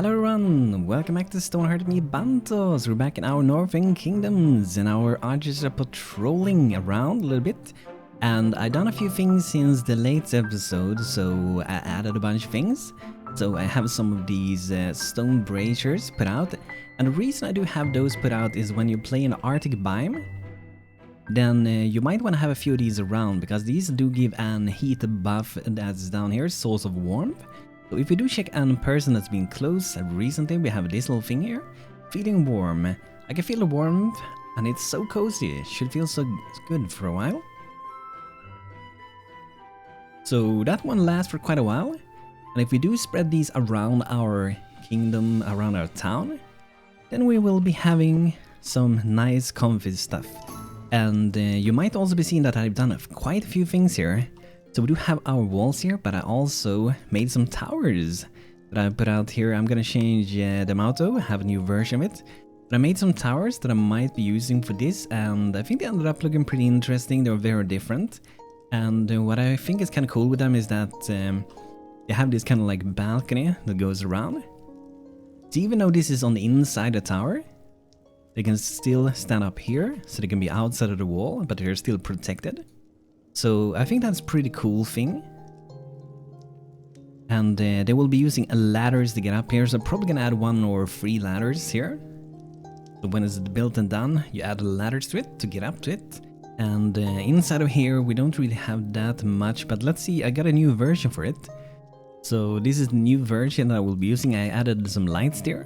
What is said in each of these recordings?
Hello everyone, welcome back to Stonehearth Bantos. We're back in our northern kingdoms and our archers are patrolling around a little bit. And I've done a few things since the latest episode, so I added a bunch of things. So I have some of these stone braziers put out. And the reason I do have those put out is when you play in Arctic biome, then you might want to have a few of these around, because these do give an heat buff that's down here, source of warmth. So if we do check a person that's been close recently, we have this little thing here, feeling warm. I can feel the warmth and it's so cozy, it should feel so good for a while. So that one lasts for quite a while, and if we do spread these around our kingdom, around our town, then we will be having some nice comfy stuff. And you might also be seeing that I've done quite a few things here. So we do have our walls here, but I also made some towers that I put out here. I'm gonna change them out though, have a new version of it. But I made some towers that I might be using for this, and I think they ended up looking pretty interesting. They're very different. And what I think is kind of cool with them is that they have this kind of like balcony that goes around. So even though this is on the inside the tower, they can still stand up here, so they can be outside of the wall, but they're still protected. So I think that's a pretty cool thing. And they will be using ladders to get up here, so I'm probably gonna add 1 or 3 ladders here. So when it's built and done, you add ladders to it to get up to it. And inside of here we don't really have that much, but let's see, I got a new version for it. So this is the new version that I will be using. I added some lights there.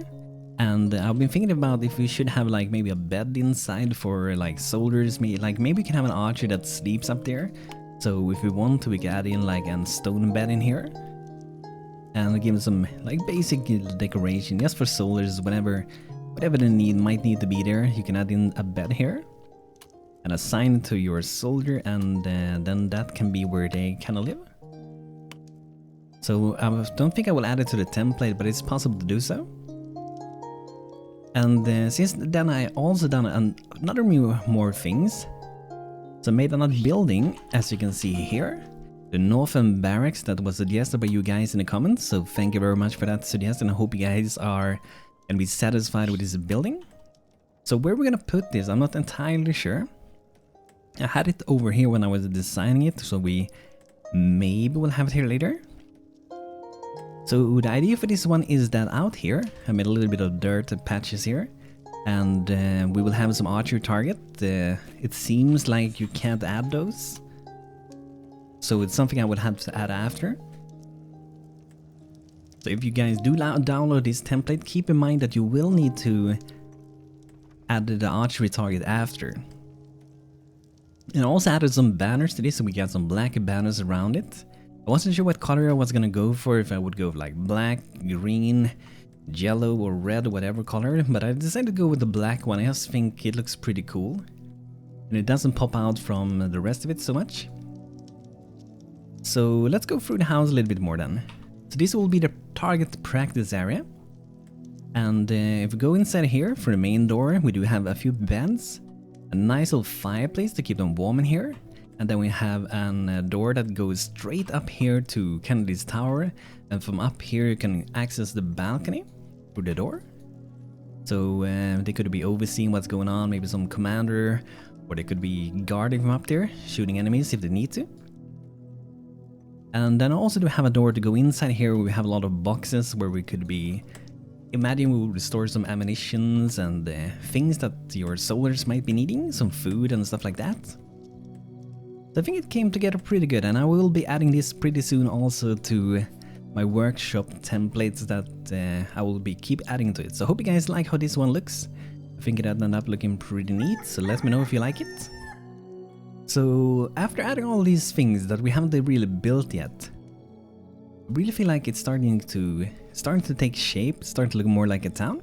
And I've been thinking about if we should have like maybe a bed inside for like soldiers, maybe we can have an archer that sleeps up there. So if we want to, we can add in like a stone bed in here. And give them some like basic decoration just for soldiers, whatever they might need to be there. You can add in a bed here and assign it to your soldier, and then that can be where they kind of live. So I don't think I will add it to the template, but it's possible to do so. And since then I also done another more things. So I made another building, as you can see here. The Northern Barracks that was suggested by you guys in the comments. So thank you very much for that suggestion. I hope you guys are gonna be satisfied with this building. So where we're gonna put this, I'm not entirely sure. I had it over here when I was designing it, so we maybe will have it here later. So the idea for this one is that out here, I made a little bit of dirt patches here, and we will have some archer target. It seems like you can't add those, so it's something I would have to add after. So if you guys do download this template, keep in mind that you will need to add the archery target after. And I also added some banners to this, so we got some black banners around it. I wasn't sure what color I was gonna go for, if I would go like black, green, yellow or red, whatever color, but I decided to go with the black one. I just think it looks pretty cool and it doesn't pop out from the rest of it so much. So let's go through the house a little bit more then. So this will be the target practice area, and if we go inside here for the main door, we do have a few beds, a nice little fireplace to keep them warm in here. And then we have a door that goes straight up here to Kennedy's tower, and from up here you can access the balcony through the door. So they could be overseeing what's going on, maybe some commander, or they could be guarding from up there, shooting enemies if they need to. And then I also do have a door to go inside here where we have a lot of boxes where we could be... Imagine we would store some ammunitions and things that your soldiers might be needing, some food and stuff like that. So I think it came together pretty good, and I will be adding this pretty soon also to my workshop templates that I will be keep adding to it. So I hope you guys like how this one looks. I think it ended up looking pretty neat, so let me know if you like it. So after adding all these things that we haven't really built yet, I really feel like it's starting to take shape, starting to look more like a town.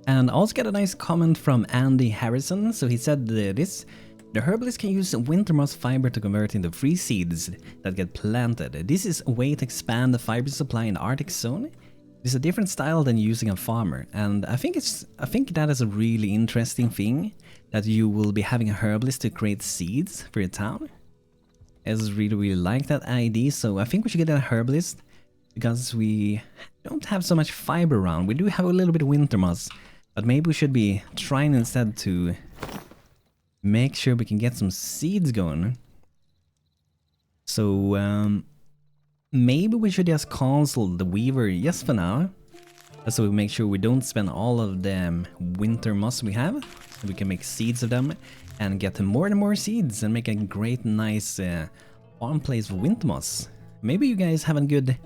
And I also got a nice comment from Andy Harrison. So he said this: the herbalist can use winter moss fiber to convert into free seeds that get planted. This is a way to expand the fiber supply in the Arctic zone. It's a different style than using a farmer, and I think that is a really interesting thing, that you will be having a herbalist to create seeds for your town. I just really like that idea, so I think we should get a herbalist because we don't have so much fiber around. We do have a little bit of winter moss, but maybe we should be trying instead to make sure we can get some seeds going. So maybe we should just cancel the weaver just for now, so we make sure we don't spend all of the winter moss we have, so we can make seeds of them and get more and more seeds and make a great nice farm place for winter moss. Maybe you guys have a good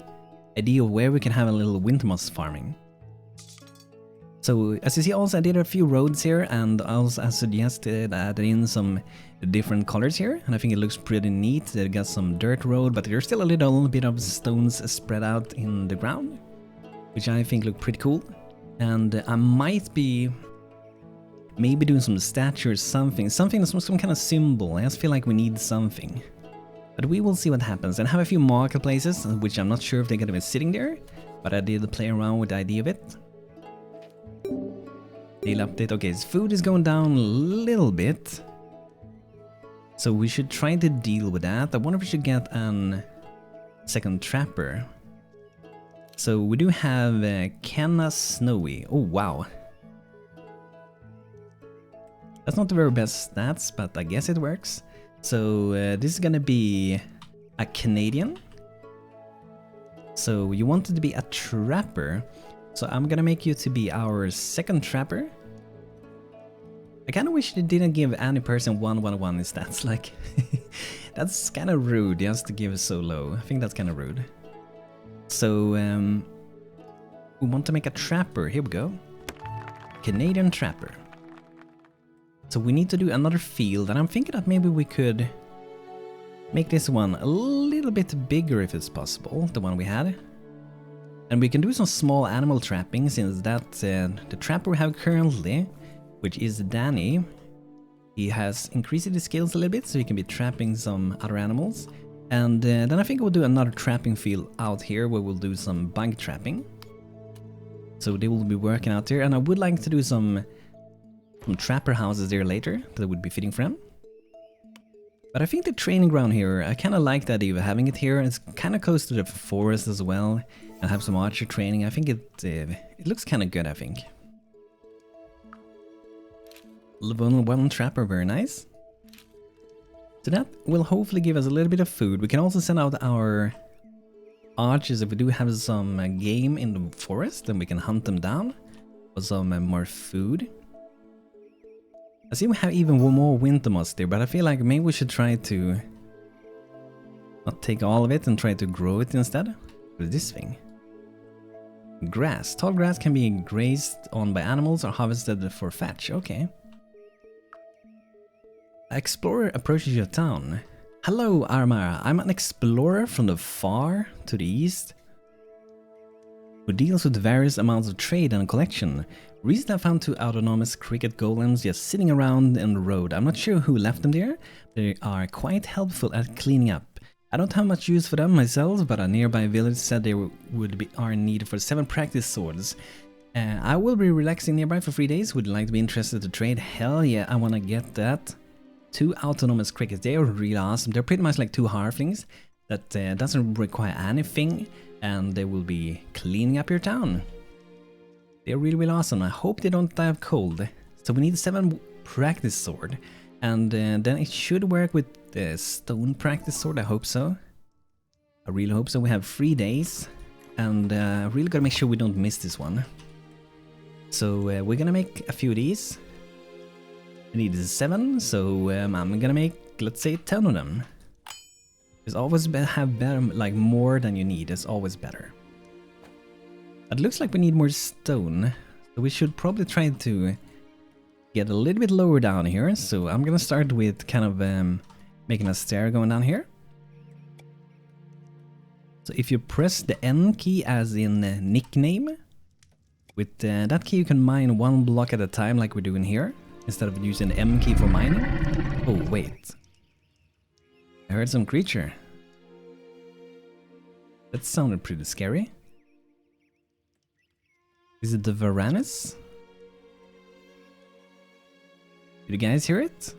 idea of where we can have a little winter moss farming. So as you see, also I did a few roads here, and also I suggested adding in some different colors here, and I think it looks pretty neat. They got some dirt road, but there's still a little bit of stones spread out in the ground, which I think look pretty cool. And I might be maybe doing some statue or something, some kind of symbol. I just feel like we need something. But we will see what happens. And I have a few marketplaces, which I'm not sure if they're gonna be sitting there, but I did play around with the idea of it. Deal update. Okay, his food is going down a little bit, so we should try to deal with that. I wonder if we should get a second trapper. So we do have Kenna Snowy. Oh wow, that's not the very best stats, but I guess it works. So this is gonna be a Canadian. So you wanted to be a trapper. So I'm gonna make you to be our second trapper. I kinda wish they didn't give any person 1/1/1 in stats, like that's kinda rude just to give it so low. I think that's kinda rude. So we want to make a trapper, here we go. Canadian trapper. So we need to do another field, and I'm thinking that maybe we could make this one a little bit bigger if it's possible, the one we had. And we can do some small animal trapping, since that the trapper we have currently, which is Danny, he has increased his skills a little bit, so he can be trapping some other animals. And then I think we'll do another trapping field out here where we'll do some bug trapping. So they will be working out there, and I would like to do some trapper houses there later that would be fitting for them. But I think the training ground here, I kind of like the idea of having it here. It's kind of close to the forest as well, and have some archer training. I think it looks kind of good, I think. Level 1 trapper, very nice. So that will hopefully give us a little bit of food. We can also send out our archers if we do have some game in the forest, then we can hunt them down for some more food. I see we have even more winter moss there, but I feel like maybe we should try to not take all of it and try to grow it instead. What is this thing? Grass. Tall grass can be grazed on by animals or harvested for fetch. Okay. Explorer approaches your town. Hello, Armara. I'm an explorer from the far to the east who deals with various amounts of trade and collection. Recently I found 2 autonomous cricket golems just sitting around in the road. I'm not sure who left them there. They are quite helpful at cleaning up. I don't have much use for them myself, but a nearby village said they are needed for 7 practice swords. I will be relaxing nearby for 3 days. Would you like to be interested to trade? Hell yeah, I want to get that. 2 autonomous crickets, they are really awesome. They're pretty much like 2 halflings that doesn't require anything, and they will be cleaning up your town. They're really, really awesome. I hope they don't die of cold. So we need 7 practice sword, and then it should work with the stone practice sword. I hope so. I really hope so. We have 3 days, and really gotta make sure we don't miss this one. So we're gonna make a few of these. We need 7, so I'm gonna make, let's say, 10 of them. It's always have better, like more than you need. It's always better. It looks like we need more stone, so we should probably try to get a little bit lower down here. So I'm gonna start with kind of making a stair going down here. So if you press the N key as in nickname, with that key you can mine 1 block at a time like we're doing here, instead of using the M key for mining. Oh wait, I heard some creature. That sounded pretty scary. Is it the Varanus? Did you guys hear it?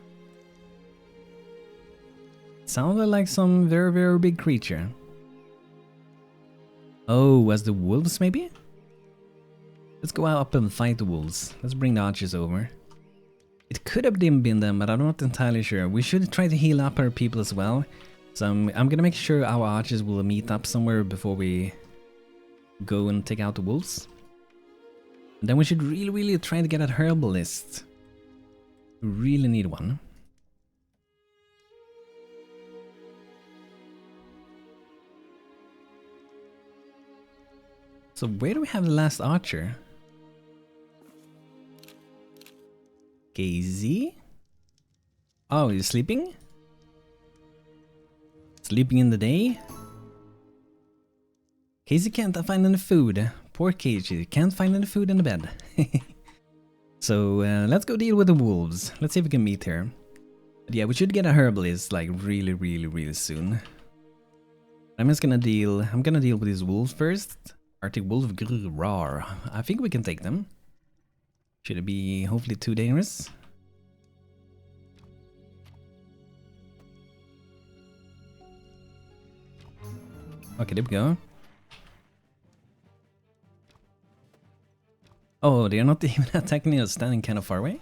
It sounded like some very, very big creature. Oh, as the wolves maybe? Let's go out up and fight the wolves. Let's bring the archers over. It could have been them, but I'm not entirely sure. We should try to heal up our people as well. So I'm gonna make sure our archers will meet up somewhere before we go and take out the wolves. And then we should really try to get a herbalist. We really need one. So where do we have the last archer? Casey? Oh, he's sleeping? Sleeping in the day? Casey can't find any food. Poor Casey, can't find any food in the bed. So let's go deal with the wolves. Let's see if we can meet here. But yeah, we should get a herbalist like really soon. I'm gonna deal with these wolves first. Arctic wolf, rawr. I think we can take them. Should it be hopefully too dangerous? Okay, there we go. Oh, they're not even attacking us, standing kind of far away.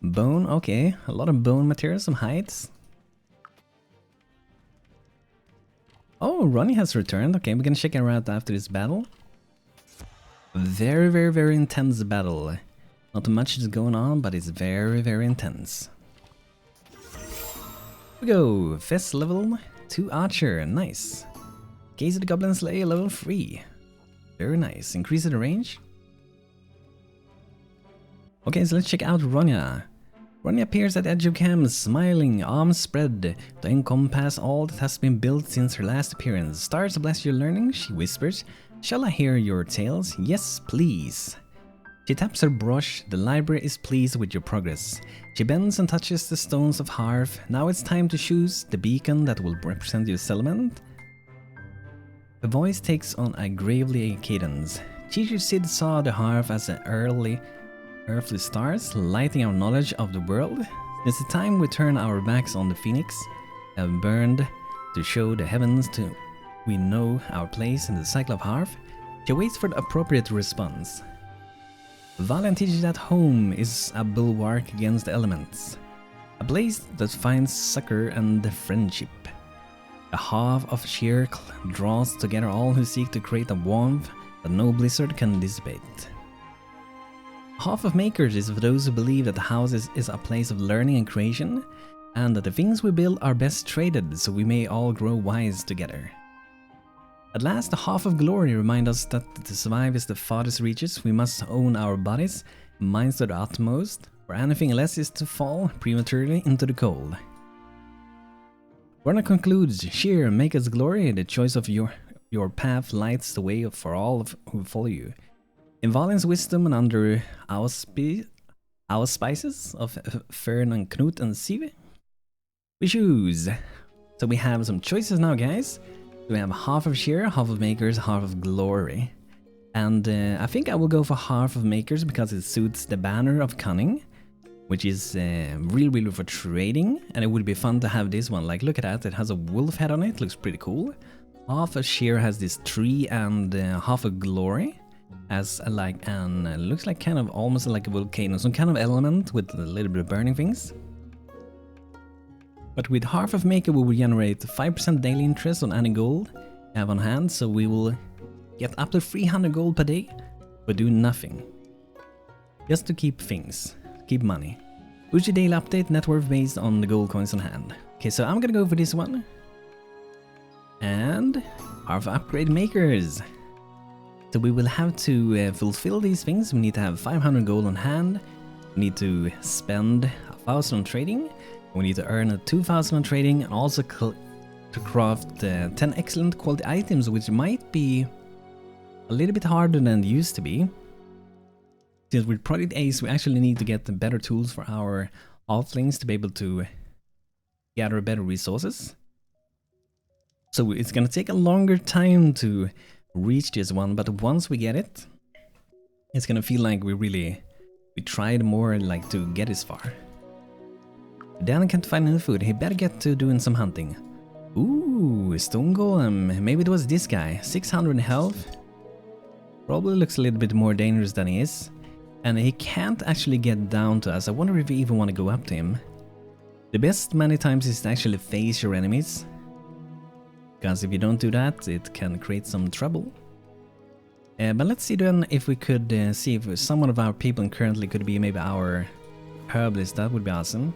Bone, okay. A lot of bone material, some hides. Oh, Ronnie has returned. Okay, we're gonna check her out after this battle. Very intense battle. Not much is going on, but it's very intense. Here we go. Fest level 2 archer. Nice. Gaze of the Goblin Slayer level 3. Very nice. Increase the range. Okay, so let's check out Ronya. Ronya appears at the edge of camp, smiling, arms spread, to encompass all that has been built since her last appearance. Stars bless your learning, she whispers. Shall I hear your tales? Yes, please. She taps her brush. The library is pleased with your progress. She bends and touches the stones of Hearth. Now it's time to choose the beacon that will represent your settlement. The voice takes on a gravely cadence. Teacher Sid saw the Hearth as an earthly stars, lighting our knowledge of the world. Since the time we turn our backs on the Phoenix, have burned to show the heavens to we know our place in the cycle of Hearth. She waits for the appropriate response. Valiant teaches that home is a bulwark against the elements, a place that finds succor and friendship. A half of sheer draws together all who seek to create a warmth that no blizzard can dissipate. Half of Makers is for those who believe that the house is a place of learning and creation, and that the things we build are best traded so we may all grow wise together. At last, the half of Glory remind us that to survive is the farthest reaches, we must own our bodies, minds to the utmost, or anything less is to fall prematurely into the cold. Warner concludes, Sheer, make us glory, the choice of your path lights the way for all who follow you. In Valin's wisdom and under auspices of Fern and Knut and Sive, we choose. So we have some choices now, guys. We have half of Sheer, half of Makers, half of Glory. And I think I will go for half of Makers because it suits the banner of Cunning, which is really for trading, and it would be fun to have this one. Like, look at that, it has a wolf head on it, looks pretty cool. Half of Sheer has this tree, and half of Glory has like an, looks like kind of almost like a volcano, some kind of element with a little bit of burning things. But with half of Maker we will generate 5% daily interest on any gold we have on hand, so we will get up to 300 gold per day, but do nothing. Just to keep things. Keep money. Uchi daily update, net worth based on the gold coins on hand. Okay, so I'm gonna go for this one. And half upgrade Makers. So we will have to fulfill these things. We need to have 500 gold on hand. We need to spend 1,000 on trading. We need to earn 2,000 on trading, and also to craft 10 excellent quality items, which might be a little bit harder than it used to be. Since with Project Ace, we actually need to get the better tools for our Halflings to be able to gather better resources. So it's gonna take a longer time to reach this one, but once we get it, it's gonna feel like we tried more like to get this far. Dan can't find any food, he better get to doing some hunting. Ooh, Stone Golem. Maybe it was this guy. 600 health. Probably looks a little bit more dangerous than he is. And he can't actually get down to us. I wonder if we even want to go up to him. The best many times is to actually face your enemies. Because if you don't do that, it can create some trouble. But let's see then if we could see if someone of our people currently could be maybe our herbalist. That would be awesome.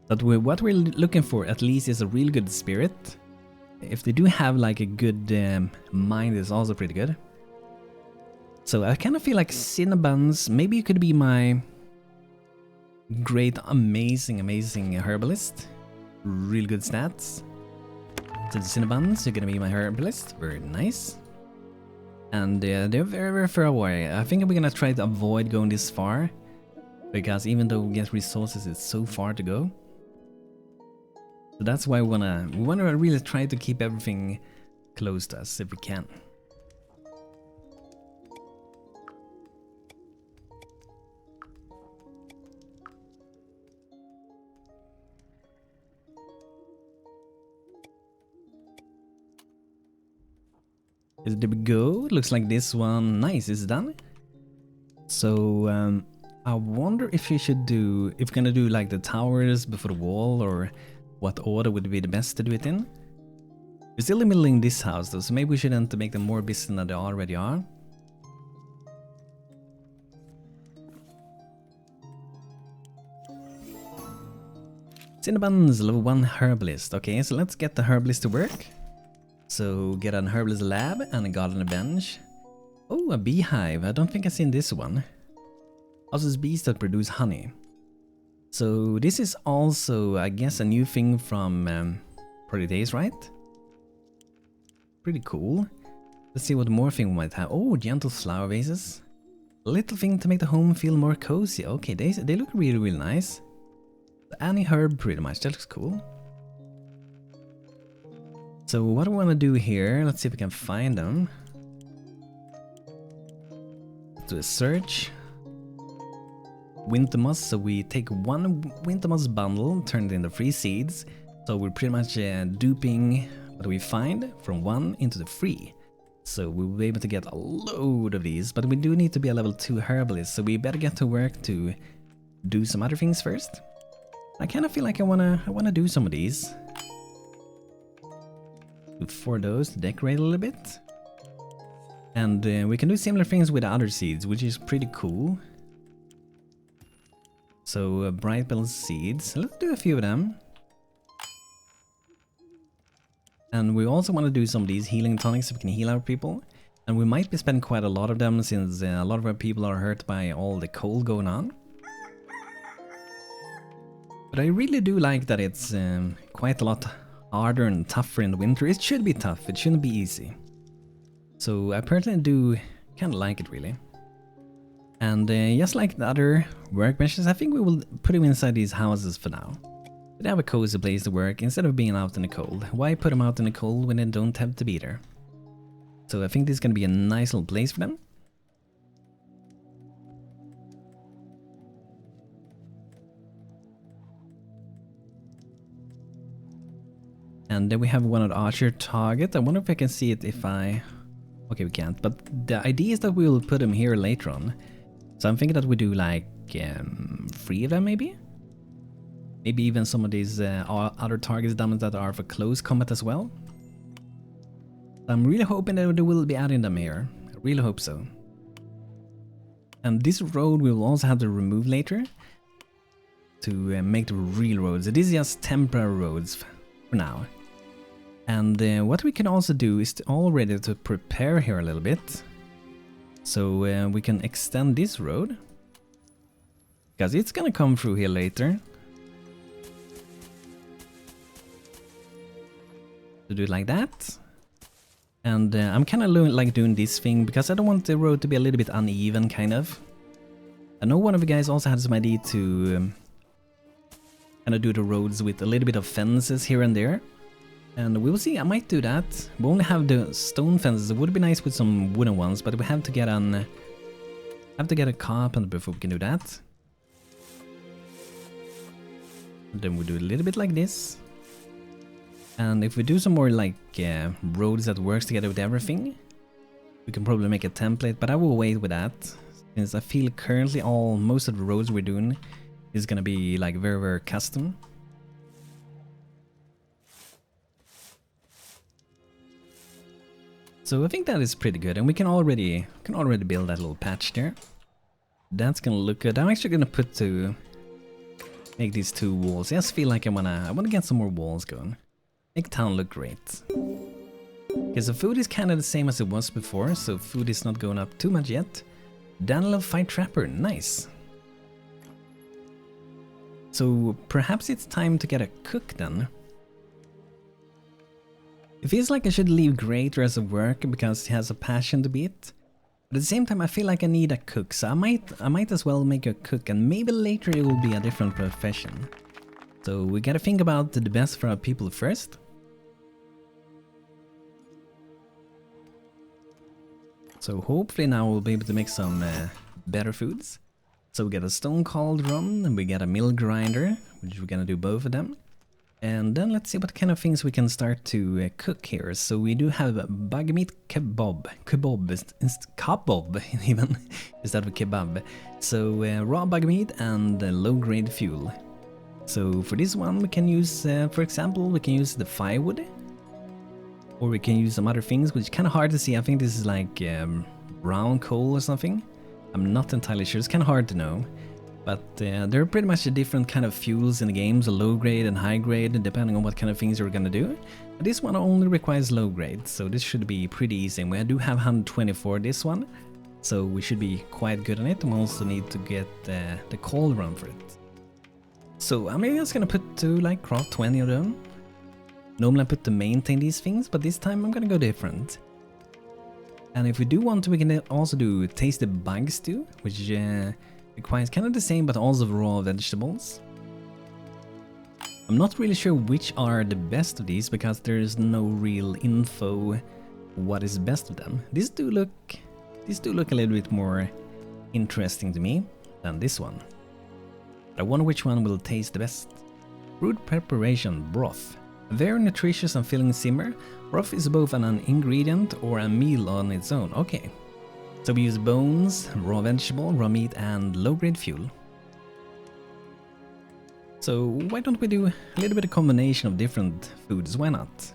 But what we're looking for at least is a real good spirit. If they do have like a good mind, it's also pretty good. So I kind of feel like Cinnabuns, maybe you could be my great, amazing herbalist. Real good stats. So the Cinnabuns, you're gonna be my herbalist. Very nice. And they're very far away. I think we're gonna try to avoid going this far. Because even though we get resources, it's so far to go. So that's why we wanna really try to keep everything close to us if we can. There we go. Looks like this one. Nice, it's done. So I wonder if we should do, if we're gonna do like the towers before the wall, or what order would be the best to do it in. We're still building this house though, so maybe we shouldn't make them more busy than they already are. Cinnabuns, level 1 herbalist. Okay, so let's get the herbalist to work. So get an herbalist lab and a gardener bench. Oh, a beehive. I don't think I've seen this one. Also, it's bees that produce honey. So this is also, I guess, a new thing from Project Days, right? Pretty cool. Let's see what more thing we might have. Oh, gentle flower vases. A little thing to make the home feel more cozy. Okay, they look really nice. Any herb, pretty much. That looks cool. So what do we want to do here? Let's see if we can find them. Let's do a search. Winter moss. So we take one winter moss bundle, turn it into 3 seeds. So we're pretty much duping what we find from 1 into the 3. So we'll be able to get a load of these, but we do need to be a level 2 herbalist, so we better get to work to do some other things first. I kind of feel like I wanna do some of these. Do 4 of those to decorate a little bit. And we can do similar things with the other seeds, which is pretty cool. So bright bell seeds, let's do a few of them. And we also want to do some of these healing tonics so we can heal our people. And we might be spending quite a lot of them since a lot of our people are hurt by all the cold going on. But I really do like that it's quite a lot harder and tougher in the winter. It should be tough, it shouldn't be easy. So I personally do kind of like it really. And just like the other workbenches, I think we will put them inside these houses for now. They have a cozy place to work instead of being out in the cold. Why put them out in the cold when they don't have to be there? So I think this is going to be a nice little place for them. And then we have one of the archer target. I wonder if I can see it if I... Okay, we can't. But the idea is that we will put them here later on. So I'm thinking that we do like 3 of them maybe? Maybe even some of these other targets that are for close combat as well. I'm really hoping that they will be adding them here. I really hope so. And this road we will also have to remove later to make the real roads. This is just temporary roads for now. And what we can also do is already to prepare here a little bit. So we can extend this road. Because it's gonna come through here later. To do it like that. And I'm kind of like doing this thing because I don't want the road to be a little bit uneven, kind of. I know one of you guys also had some idea to kind of do the roads with a little bit of fences here and there. And we will see, I might do that. We only have the stone fences. It would be nice with some wooden ones, but we have to get a carpenter before we can do that. And then we do a little bit like this. And if we do some more like roads that works together with everything, we can probably make a template, but I will wait with that, since I feel currently most of the roads we're doing is gonna be like very, very custom. So I think that is pretty good, and we can already build that little patch there. That's gonna look good. I'm actually gonna make these 2 walls. I just feel like I wanna get some more walls going. Make town look great. Okay, so food is kind of the same as it was before, so food is not going up too much yet. Daniel Fight Trapper, nice. So perhaps it's time to get a cook then. It feels like I should leave Greater as a worker because he has a passion to beat. But at the same time I feel like I need a cook, so I might as well make a cook, and maybe later it will be a different profession. So we gotta think about the best for our people first. So hopefully now we'll be able to make some better foods. So we got a stone cauldron and we got a mill grinder, which we're gonna do both of them. And then let's see what kind of things we can start to cook here. So we do have bug meat kebab even instead of kebab. So raw bug meat and low grade fuel. So for this one we can use, for example, we can use the firewood. Or we can use some other things, which is kind of hard to see. I think this is like brown coal or something. I'm not entirely sure, it's kind of hard to know. But there are pretty much a different kind of fuels in the game, so low grade and high grade, depending on what kind of things you're gonna do. But this one only requires low grade, so this should be pretty easy. And we do have 124 this one, so we should be quite good on it. And we also need to get the cauldron for it. So I'm just gonna put craft 20 of them. Normally I put to maintain these things, but this time I'm gonna go different. And if we do want to, we can also do tasted bug stew, which requires kind of the same but also raw vegetables. I'm not really sure which are the best of these because there is no real info what is best of them. These do look a little bit more interesting to me than this one. But I wonder which one will taste the best. Food preparation broth. Very nutritious and filling simmer. Broth is both an ingredient or a meal on its own. Okay. So we use bones, raw vegetable, raw meat and low-grade fuel. So why don't we do a little bit of combination of different foods, why not?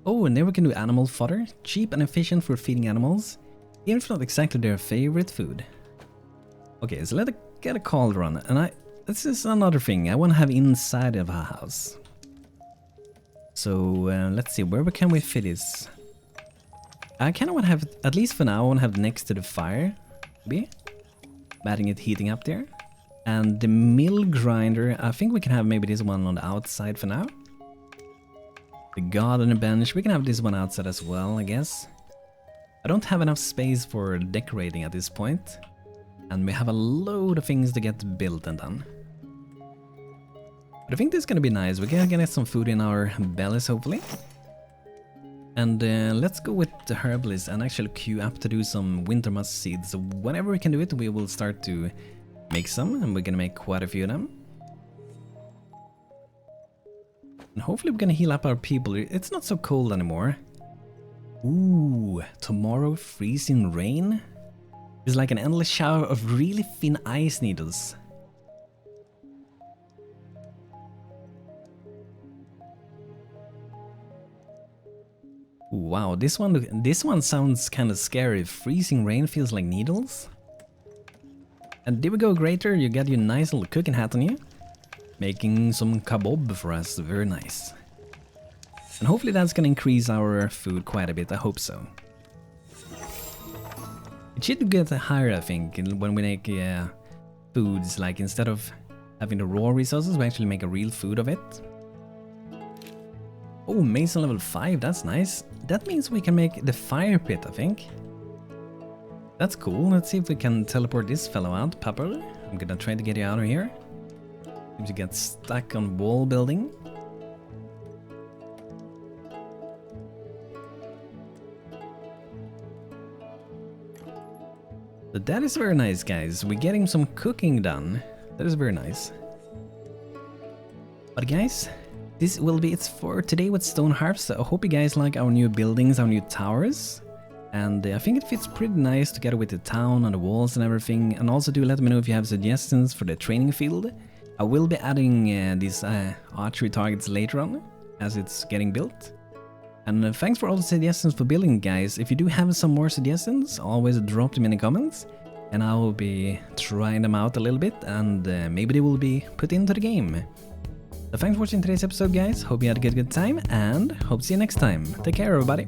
Oh, and then we can do animal fodder, cheap and efficient for feeding animals, even if not exactly their favorite food. Okay, so let's get a cauldron, and this is another thing I want to have inside of our house. So let's see, where can we fit this? I kind of want to have, at least for now, I want to have next to the fire, maybe. Batting it heating up there. And the mill grinder, I think we can have maybe this one on the outside for now. The garden bench, we can have this one outside as well, I guess. I don't have enough space for decorating at this point. And we have a load of things to get built and done. But I think this is gonna be nice. We're gonna get some food in our bellies, hopefully. And let's go with the herbalist and actually queue up to do some winter musk seeds. So whenever we can do it, we will start to make some, and we're gonna make quite a few of them. And hopefully we're gonna heal up our people. It's not so cold anymore. Ooh, tomorrow freezing rain? It's like an endless shower of really thin ice needles. Wow, this one sounds kind of scary. Freezing rain feels like needles. And there we go, Greater, you got your nice little cooking hat on you. Making some kebab for us, very nice. And hopefully that's gonna increase our food quite a bit, I hope so. It should get higher, I think, when we make foods, like instead of having the raw resources, we actually make a real food of it. Oh, Mason level 5, that's nice. That means we can make the fire pit, I think. That's cool. Let's see if we can teleport this fellow out, Pupper. I'm gonna try to get you out of here. Seems to get stuck on wall building. So that is very nice, guys. We're getting some cooking done. That is very nice. But guys, this will be it for today with Stonehearth. So I hope you guys like our new buildings, our new towers. And I think it fits pretty nice together with the town and the walls and everything. And also do let me know if you have suggestions for the training field. I will be adding these archery targets later on as it's getting built. And thanks for all the suggestions for building, guys. If you do have some more suggestions, always drop them in the comments. And I will be trying them out a little bit, and maybe they will be put into the game. So thanks for watching today's episode, guys. Hope you had a good time, and hope to see you next time. Take care, everybody.